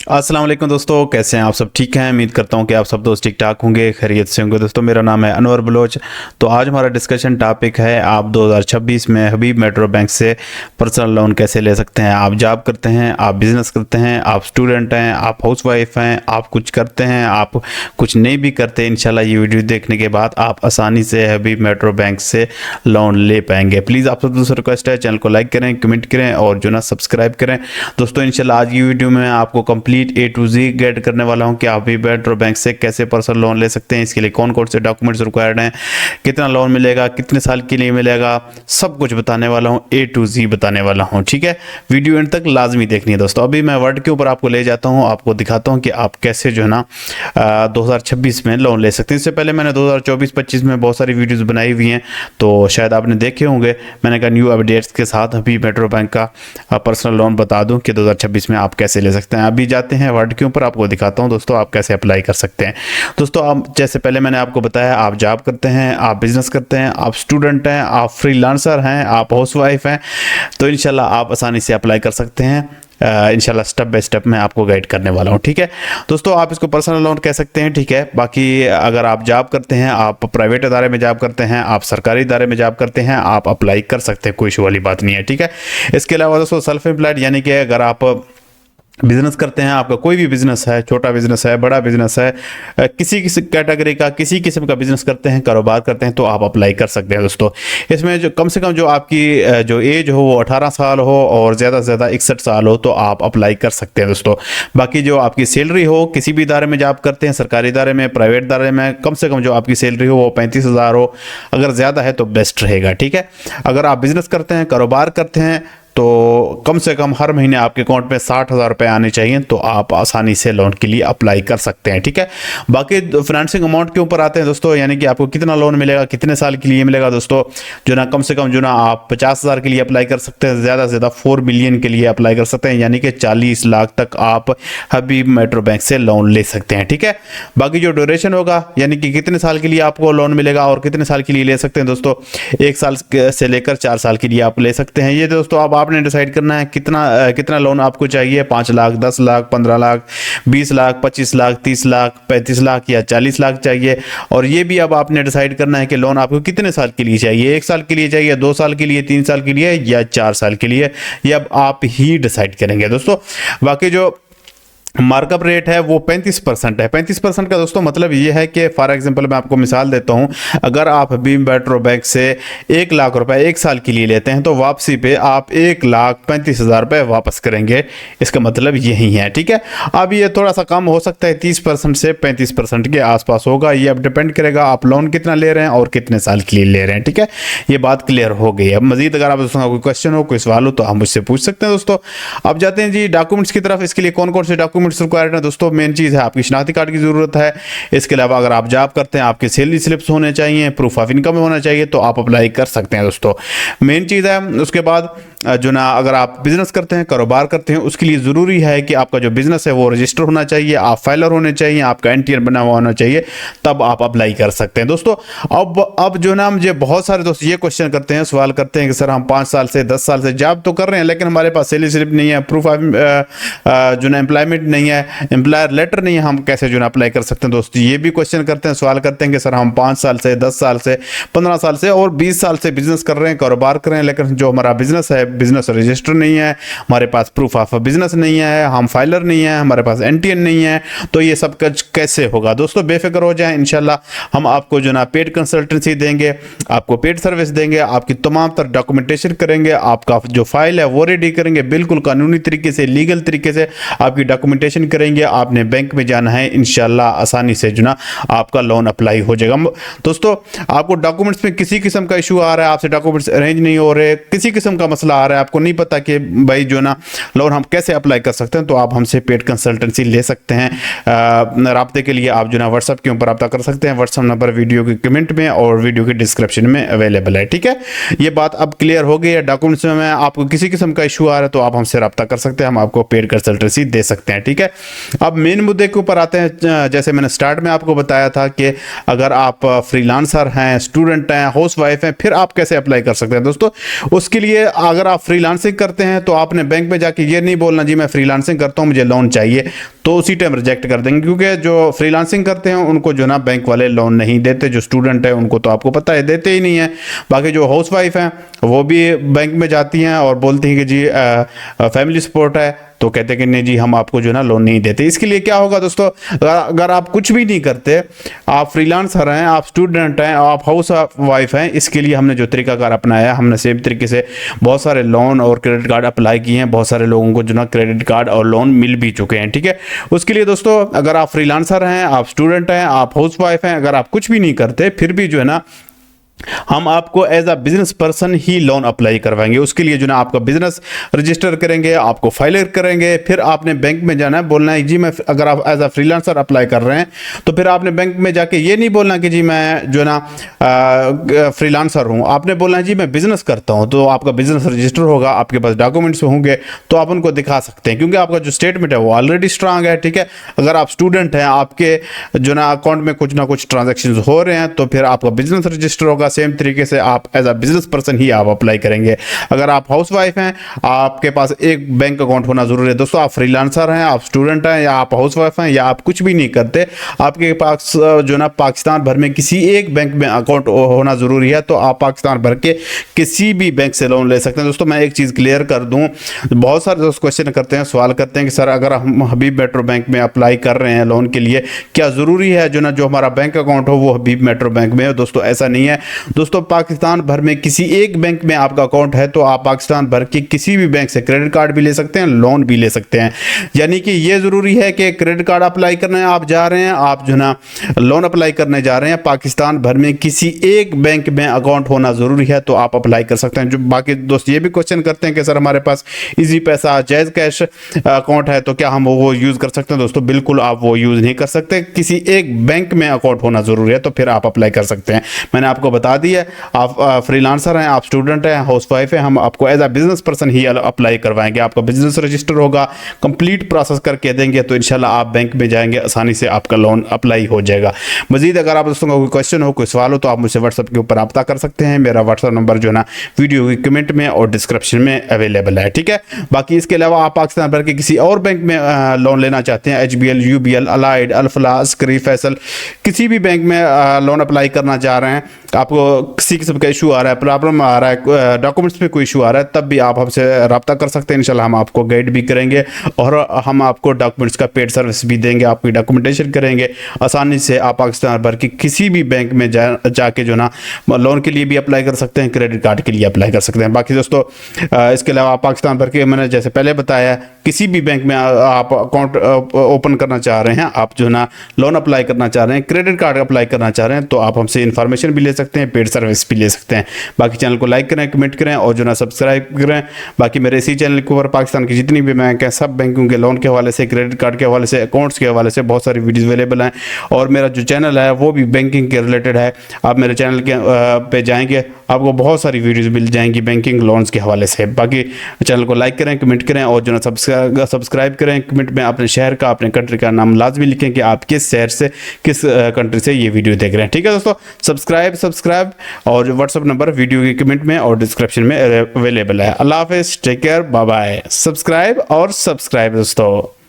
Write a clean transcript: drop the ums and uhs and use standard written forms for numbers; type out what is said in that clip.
अस्सलाम वालेकुम दोस्तों, कैसे हैं आप सब? ठीक हैं? उम्मीद करता हूं कि आप सब दोस्त ठीक ठाक होंगे, खैरियत से होंगे। दोस्तों मेरा नाम है अनवर बलोच। तो आज हमारा डिस्कशन टॉपिक है आप 2026 में हबीब मेट्रो बैंक से पर्सनल लोन कैसे ले सकते हैं। आप जॉब करते हैं, आप बिजनेस करते हैं, आप स्टूडेंट हैं, आप हाउस वाइफ हैं, आप कुछ करते हैं, आप कुछ नहीं भी करते, इंशाल्लाह ये वीडियो देखने के बाद आप आसानी से हबीब मेट्रो बैंक से लोन ले पाएंगे। प्लीज़ आप सब दोस्तों रिक्वेस्ट है, चैनल को लाइक करें, कमेंट करें और जो ना सब्सक्राइब करें। दोस्तों इंशाल्लाह आज की वीडियो में आपको complete A to Z guide करने वाला हूं कि आप भी मेट्रो बैंक से कैसे पर्सनल लोन ले सकते हैं, इसके लिए कौन कौन से डॉक्यूमेंट्स रिक्वायर्ड हैं, कितना लोन मिलेगा, कितने साल के लिए मिलेगा, सब कुछ बताने वाला हूं, A to Z बताने वाला हूं। ठीक है, वीडियो एंड तक लाजमी देखनी है दोस्तों। अभी मैं वर्ड के ऊपर आपको ले जाता हूं, आपको दिखाता हूं कि आप कैसे जो है ना 2026 में लोन ले सकते हैं। इससे पहले मैंने 2024-25 में बहुत सारी वीडियोज़ बनाई हुई हैं, तो शायद आपने देखे होंगे। मैंने कहा न्यू अपडेट्स के साथ अभी मेट्रो बैंक का पर्सनल लोन बता दूं कि 2026 में आप कैसे ले सकते हैं। अभी जाते हैं वर्ड के ऊपर, आपको दिखाता हूं दोस्तों आप कैसे अप्लाई कर सकते हैं। दोस्तों आप जैसे पहले मैंने आपको बताया, आप जॉब करते हैं, आप बिजनेस करते हैं, आप स्टूडेंट हैं, आप फ्रीलांसर हैं, आप हाउसवाइफ हैं, तो इंशाल्लाह आप आसानी से अप्लाई कर सकते हैं। इंशाल्लाह स्टेप बाय स्टेप मैं आपको गाइड करने वाला हूं। ठीक है दोस्तों, आप इसको पर्सनल लोन कह सकते हैं। ठीक है, बाकी अगर आप जॉब करते हैं, आप प्राइवेट इदारे में जॉब करते हैं, आप सरकारी इदारे में जॉब करते हैं, आप अप्लाई कर सकते हैं, कोई इशू वाली बात नहीं है। ठीक है, इसके अलावा दोस्तों सेल्फ एम्प्लॉयड यानी कि अगर आप बिजनेस करते हैं, आपका कोई भी बिजनेस है, छोटा बिजनेस है, बड़ा बिजनेस है, किसी किसी कैटेगरी का, किसी किस्म का बिजनेस करते हैं, कारोबार करते हैं, तो आप अप्लाई कर सकते हैं दोस्तों। इसमें जो कम से कम जो आपकी जो एज हो वो 18 साल हो और ज़्यादा से ज़्यादा 61 साल हो, तो आप अप्लाई कर सकते हैं दोस्तों। बाकी जो आपकी सैलरी हो, किसी भी इदारे में जॉब करते हैं, सरकारी इदारे में, प्राइवेट इदारे में, कम से कम जो आपकी सैलरी हो वो 35,000 हो, अगर ज़्यादा है तो बेस्ट रहेगा। ठीक है, अगर आप बिजनेस करते हैं, कारोबार करते हैं, तो कम से कम हर महीने आपके अकाउंट में 60,000 रुपये आने चाहिए, तो आप आसानी से लोन के लिए अप्लाई कर सकते हैं। ठीक है, बाकी फाइनेंसिंग अमाउंट के ऊपर आते हैं दोस्तों, यानी कि आपको कितना लोन मिलेगा, कितने साल के लिए मिलेगा दोस्तों। जो ना कम से कम जो ना आप 50,000 के लिए अप्लाई कर सकते हैं, ज़्यादा से ज़्यादा 4 मिलियन के लिए अप्लाई कर सकते हैं, यानी कि 40 लाख तक आप हबीब मेट्रो बैंक से लोन ले सकते हैं। ठीक है, बाकी जो ड्यूरेशन होगा, यानी कि कितने साल के लिए आपको लोन मिलेगा और कितने साल के लिए ले सकते हैं दोस्तों, 1 साल से लेकर 4 साल के लिए आप ले सकते हैं। ये दोस्तों आपने डिसाइड करना है कितना लोन आपको चाहिए, 5 लाख, 10 लाख, 15 लाख, 20 लाख, 25 लाख, 30 लाख, 35 लाख या 40 लाख चाहिए। और ये भी अब आपने डिसाइड करना है कि लोन आपको कितने साल के लिए चाहिए, 1 साल के लिए चाहिए, 2 साल के लिए, 3 साल के लिए या 4 साल के लिए, ये अब आप ही डिसाइड करेंगे दोस्तों। बाकी जो मार्कअप रेट है वो 35% है। 35% का दोस्तों मतलब ये है कि फॉर एग्जांपल मैं आपको मिसाल देता हूं, अगर आप हबीब मेट्रो बैंक से 1 लाख रुपए 1 साल के लिए लेते हैं, तो वापसी पे आप 1,35,000 रुपए वापस करेंगे, इसका मतलब यही है। ठीक है, अब ये थोड़ा सा कम हो सकता है, 30% से 35% के आसपास होगा, ये अब डिपेंड करेगा आप लोन कितना ले रहे हैं और कितने साल के लिए ले रहे हैं। ठीक है, ये बात क्लियर हो गई। अब मजीद अगर आप दोस्तों का कोई क्वेश्चन हो, कोई सवाल हो, तो आप मुझसे पूछ सकते हैं दोस्तों। अब जाते हैं जी डॉक्यूमेंट्स की तरफ। इसके लिए कौन कौन से डॉक्यूमेंट्स रिक्वायर्ड है दोस्तों। मेन चीज़ है आपकी शनाख्ती कार्ड की ज़रूरत है। इसके अलावा अगर आप जॉब करते हैं, आपके सैलरी स्लिप्स होने चाहिए, प्रूफ ऑफ इनकम होना चाहिए, तो आप अप्लाई कर सकते हैं दोस्तों, मेन चीज़ है। उसके बाद जो ना अगर आप बिजनेस करते हैं, कारोबार करते हैं, उसके लिए ज़रूरी है कि आपका जो बिजनेस है वो रजिस्टर होना चाहिए, आप फाइलर होने चाहिए, आपका एनटीआर बना हुआ होना चाहिए, तब आप अप्लाई कर सकते हैं दोस्तों। अब जो ना मुझे बहुत सारे दोस्त ये क्वेश्चन करते हैं, सवाल करते हैं कि सर हम 5 साल से 10 साल से जॉब तो कर रहे हैं, लेकिन हमारे पास सैलरी स्लिप नहीं है, प्रूफ ऑफ जो ना एम्प्लॉयमेंट नहीं है, एम्प्लॉयर लेटर नहीं है, हम कैसे जो ना अप्लाई कर सकते हैं दोस्त। ये भी क्वेश्चन करते हैं, सवाल करते हैं कि सर हम 5 साल से, 10 साल से, 15 साल से और 20 साल से बिजनेस कर रहे हैं, कारोबार कर रहे हैं, लेकिन जो हमारा बिजनेस है, बिजनेस रजिस्टर नहीं है, हमारे पास प्रूफ ऑफ बिजनेस नहीं है, हम फाइलर नहीं है, हमारे पास एनटीएन नहीं है, तो ये सब कुछ कैसे होगा दोस्तों। बेफिक्र हो जाए, इंशाल्लाह हम आपको जो ना पेड कंसल्टेंसी देंगे, आपको पेड सर्विस देंगे, आपकी तमाम तर डॉक्यूमेंटेशन करेंगे, आपका जो फाइल है वो रेडी करेंगे, बिल्कुल कानूनी तरीके से, लीगल तरीके से आपकी डॉक्यूमेंटेशन करेंगे। आपने बैंक में जाना है, इंशाल्लाह आसानी से जो ना आपका लोन अप्लाई हो जाएगा दोस्तों। आपको डॉक्यूमेंट्स में किसी किस्म का इशू आ रहा है, आपसे डॉक्यूमेंट्स अरेंज नहीं हो रहे, किसी किस्म का मसला आ रहा है, आपको नहीं पता कि भाई जो ना लोन हम कैसे अप्लाई कर सकते हैं, तो आप हमसे पेड कंसल्टेंसी ले सकते हैं। राब्ते के लिए आप जो ना व्हाट्सएप के ऊपर रब्ता कर सकते हैं, व्हाट्सएप नंबर वीडियो के कमेंट में और वीडियो के डिस्क्रिप्शन में अवेलेबल है। ठीक है, ये बात अब क्लियर हो गई है। डॉक्यूमेंट्स में आपको किसी किस्म का इशू आ रहा है तो आप हमसे रब्ता कर सकते हैं, हम आपको पेड कंसल्टेंसी दे सकते हैं। ठीक ठीक है। अब मेन मुद्दे के ऊपर आते हैं। जैसे मैंने स्टार्ट में आपको बताया था कि अगर आप फ्रीलांसर हैं, स्टूडेंट हैं, हाउसवाइफ हैं, फिर आप कैसे अप्लाई कर सकते हैं दोस्तों। उसके लिए अगर आप फ्रीलांसिंग करते हैं तो आपने बैंक में जाके ये नहीं बोलना जी मैं फ्रीलांसिंग करता हूं मुझे लोन चाहिए, तो उसी टाइम रिजेक्ट कर देंगे, क्योंकि जो फ्रीलांसिंग करते हैं उनको जो ना बैंक वाले लोन नहीं देते। जो स्टूडेंट है उनको तो आपको पता है देते ही नहीं है। बाकी जो हाउसवाइफ हैं वो भी बैंक में जाती हैं और बोलती हैं कि जी फैमिली सपोर्ट है, तो कहते हैं कि नहीं जी हम आपको जो ना लोन नहीं देते। इसके लिए क्या होगा दोस्तों, अगर आप कुछ भी नहीं करते, आप फ्रीलांसर हैं, आप स्टूडेंट हैं, आप हाउस वाइफ हैं, इसके लिए हमने जो तरीकाकार अपनाया, हमने सेम तरीके से बहुत सारे लोन और क्रेडिट कार्ड अप्लाई किए हैं। बहुत सारे लोगों को जो ना क्रेडिट कार्ड और लोन मिल भी चुके हैं, ठीक है। उसके लिए दोस्तों अगर आप फ्रीलांसर हैं, आप स्टूडेंट हैं, आप हाउस वाइफ हैं, अगर आप कुछ भी नहीं करते, फिर भी जो है ना हम आपको एज अ बिजनेस पर्सन ही लोन अप्लाई करवाएंगे। उसके लिए जो ना आपका बिजनेस रजिस्टर करेंगे, आपको फाइल करेंगे, फिर आपने बैंक में जाना है, बोलना है जी मैं, अगर आप एज अ फ्रीलांसर अप्लाई कर रहे हैं तो फिर आपने बैंक में जाके ये नहीं बोलना कि जी मैं जो ना फ्रीलांसर हूं, आपने बोलना है जी मैं बिजनेस करता हूं। तो आपका बिजनेस रजिस्टर होगा, आपके पास डॉक्यूमेंट्स होंगे, तो आप उनको दिखा सकते हैं, क्योंकि आपका जो स्टेटमेंट है वो ऑलरेडी स्ट्रांग है, ठीक है। अगर आप स्टूडेंट हैं, आपके जो ना अकाउंट में कुछ ना कुछ ट्रांजेक्शन हो रहे हैं, तो फिर आपका बिजनेस रजिस्टर होगा। सेम तरीके से आप एज अ बिजनेस पर्सन ही आप अप्लाई करेंगे। अगर आप हाउसवाइफ हैं, आपके पास एक बैंक अकाउंट होना जरूरी है दोस्तों। आप फ्रीलांसर हैं, आप स्टूडेंट हैं, या आप हाउसवाइफ हैं, या आप कुछ भी नहीं करते, आपके पास जो ना पाकिस्तान भर में किसी एक बैंक में अकाउंट होना जरूरी है, तो आप पाकिस्तान भर के किसी भी बैंक से लोन ले सकते हैं। दोस्तों मैं एक चीज़ क्लियर कर दूं, बहुत सारे दोस्त क्वेश्चन करते हैं, सवाल करते हैं कि सर अगर हम हबीब मेट्रो बैंक में अप्लाई कर रहे हैं लोन के लिए, क्या ज़रूरी है जो ना जो हमारा बैंक अकाउंट हो वो हबीब मेट्रो बैंक में हो। दोस्तों ऐसा नहीं है दोस्तों, पाकिस्तान भर में किसी एक बैंक में आपका अकाउंट है तो आप पाकिस्तान भर के किसी भी बैंक से क्रेडिट कार्ड भी ले सकते हैं, लोन भी ले सकते हैं। यानी कि ये ज़रूरी है कि क्रेडिट कार्ड अप्लाई करने आप जा रहे हैं, आप जो ना लोन अप्लाई करने जा रहे हैं, पाकिस्तान भर में किसी एक बैंक में अकाउंट होना ज़रूरी है, तो आप अप्लाई कर सकते हैं। जो बाकी दोस्त ये भी क्वेश्चन करते हैं कि सर हमारे पास इजी पैसा, जायज़ कैश अकाउंट है, तो क्या हम वो यूज़ कर सकते हैं। दोस्तों बिल्कुल आप वो यूज़ नहीं कर सकते, किसी एक बैंक में अकाउंट होना ज़रूरी है, तो फिर आप अप्लाई कर सकते हैं। मैंने आपको बता दिया, आप फ्रीलांसर हैं, आप स्टूडेंट हैं, हाउसवाइफ हैं, हम आपको एज अ बिजनेस पर्सन ही अप्लाई करवाएंगे। आपका बिजनेस रजिस्टर होगा, कंप्लीट प्रोसेस करके देंगे, तो इंशाल्लाह आप बैंक में जाएंगे, आसानी से आपका लोन अप्लाई हो जाएगा। मजीद अगर आप दोस्तों का कोई क्वेश्चन हो, कोई सवाल हो, तो आप मुझसे व्हाट्सएप के ऊपर रब्ता कर सकते हैं। मेरा व्हाट्सएप नंबर जो है ना वीडियो की कमेंट में और डिस्क्रिप्शन में अवेलेबल है, ठीक है। बाकी इसके अलावा आप पाकिस्तान भर के किसी और बैंक में लोन लेना चाहते हैं, HBL, UBL, allied, Alfalah, Askari, Faisal, किसी भी बैंक में लोन अप्लाई करना चाह रहे हैं, आपको किसी किस्म का इशू आ रहा है, प्रॉब्लम आ रहा है, डॉक्यूमेंट्स में कोई इशू आ रहा है, तब भी आप हमसे रब्ता कर सकते हैं। इंशाल्लाह हम आपको गाइड भी करेंगे और हम आपको डॉक्यूमेंट्स का पेड सर्विस भी देंगे, आपकी डॉक्यूमेंटेशन करेंगे। आसानी से आप पाकिस्तान भर के किसी भी बैंक में जाके जो ना लोन के लिए भी अप्लाई कर सकते हैं, क्रेडिट कार्ड के लिए अप्लाई कर सकते हैं। बाकी दोस्तों इसके अलावा आप पाकिस्तान भर के, मैंने जैसे पहले बताया, किसी भी बैंक में आप अकाउंट ओपन करना चाह रहे हैं, आप जो ना लोन अप्लाई करना चाह रहे हैं, क्रेडिट कार्ड अप्लाई करना चाह रहे हैं, तो आप हमसे इन्फॉर्मेशन भी ले सकते हैं, पेड सर्विस भी ले सकते हैं। बाकी चैनल को लाइक करें, कमेंट करें और जो ना सब्सक्राइब करें। बाकी मेरे इसी चैनल के ऊपर पाकिस्तान की जितनी भी बैंक हैं, सब बैंकों के लोन के हवाले से, क्रेडिट कार्ड के हवाले से, अकाउंट्स के हवाले से बहुत सारी वीडियोस अवेलेबल हैं। और मेरा जो चैनल है वो भी बैंकिंग के रिलेटेड है। आप मेरे चैनल के पे जाएंगे, आपको बहुत सारी वीडियोस मिल जाएंगी बैंकिंग लोन्स के हवाले से। बाकी चैनल को लाइक करें, कमेंट करें और जो ना सब्सक्राइब करें। कमेंट में अपने शहर का, अपने कंट्री का नाम लाजमी लिखें कि आप किस शहर से, किस कंट्री से ये वीडियो देख रहे हैं, ठीक है दोस्तों। सब्सक्राइब और व्हाट्सअप नंबर वीडियो की कमेंट में और डिस्क्रिप्शन में अवेलेबल है। अल्लाह हाफिज़, take care, bye bye. Subscribe दोस्तों।